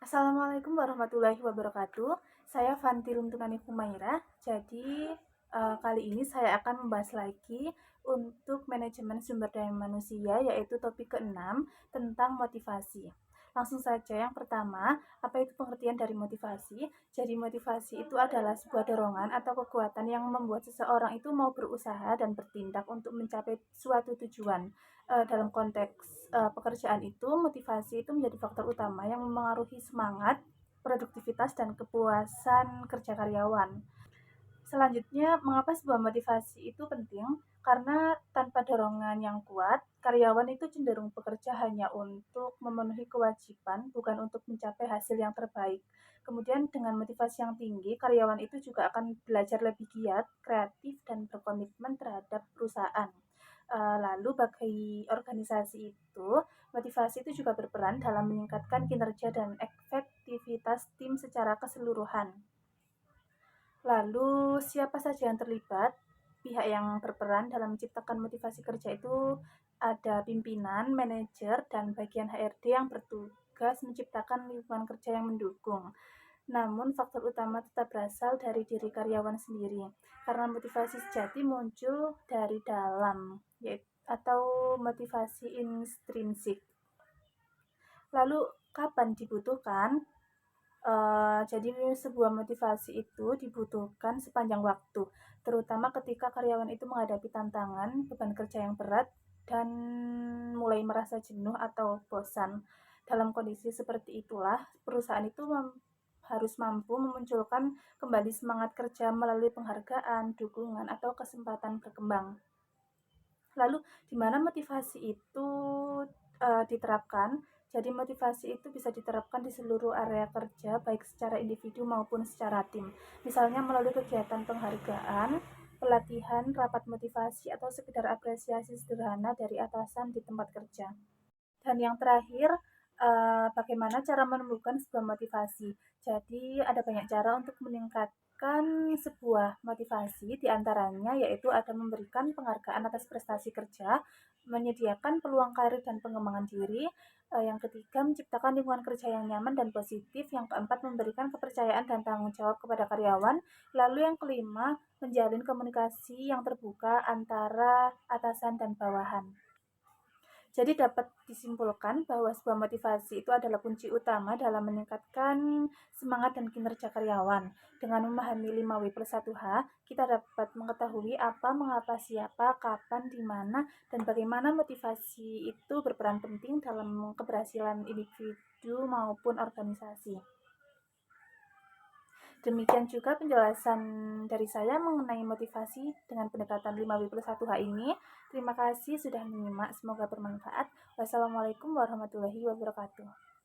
Assalamualaikum warahmatullahi wabarakatuh. Saya Fanti Runtunani Humaira. Jadi, kali ini saya akan membahas lagi untuk manajemen sumber daya manusia, yaitu topik keenam tentang motivasi. Langsung saja, yang pertama, apa itu pengertian dari motivasi? Jadi, motivasi itu adalah sebuah dorongan atau kekuatan yang membuat seseorang itu mau berusaha dan bertindak untuk mencapai suatu tujuan. Dalam konteks pekerjaan itu, motivasi itu menjadi faktor utama yang memengaruhi semangat, produktivitas, dan kepuasan kerja karyawan. Selanjutnya, mengapa sebuah motivasi itu penting? Karena tanpa dorongan yang kuat, karyawan itu cenderung bekerja hanya untuk memenuhi kewajiban, bukan untuk mencapai hasil yang terbaik. Kemudian dengan motivasi yang tinggi, karyawan itu juga akan belajar lebih giat, kreatif, dan berkomitmen terhadap perusahaan. Lalu bagi organisasi itu, motivasi itu juga berperan dalam meningkatkan kinerja dan efektivitas tim secara keseluruhan. Lalu siapa saja yang terlibat? Pihak yang berperan dalam menciptakan motivasi kerja itu ada pimpinan, manajer, dan bagian HRD yang bertugas menciptakan lingkungan kerja yang mendukung. Namun faktor utama tetap berasal dari diri karyawan sendiri, karena motivasi sejati muncul dari dalam, yaitu atau motivasi intrinsik. Lalu kapan dibutuhkan? Jadi sebuah motivasi itu dibutuhkan sepanjang waktu, terutama ketika karyawan itu menghadapi tantangan, beban kerja yang berat, dan mulai merasa jenuh atau bosan. Dalam kondisi seperti itulah, perusahaan itu harus mampu memunculkan kembali semangat kerja melalui penghargaan, dukungan, atau kesempatan berkembang. Lalu, di mana motivasi itu diterapkan? Jadi motivasi itu bisa diterapkan di seluruh area kerja, baik secara individu maupun secara tim. Misalnya melalui kegiatan penghargaan, pelatihan, rapat motivasi, atau sekedar apresiasi sederhana dari atasan di tempat kerja. Dan yang terakhir, bagaimana cara menumbuhkan sebuah motivasi. Jadi ada banyak cara untuk meningkatkan sebuah motivasi, diantaranya yaitu ada memberikan penghargaan atas prestasi kerja, menyediakan peluang karir dan pengembangan diri, yang ketiga menciptakan lingkungan kerja yang nyaman dan positif, yang keempat memberikan kepercayaan dan tanggung jawab kepada karyawan, lalu yang kelima menjalin komunikasi yang terbuka antara atasan dan bawahan. Jadi dapat disimpulkan bahwa sebuah motivasi itu adalah kunci utama dalam meningkatkan semangat dan kinerja karyawan. Dengan memahami 5W+1H, kita dapat mengetahui apa, mengapa, siapa, kapan, di mana, dan bagaimana motivasi itu berperan penting dalam keberhasilan individu maupun organisasi. Demikian juga penjelasan dari saya mengenai motivasi dengan pendekatan 5W+1H ini. Terima kasih sudah menyimak, semoga bermanfaat. Wassalamualaikum warahmatullahi wabarakatuh.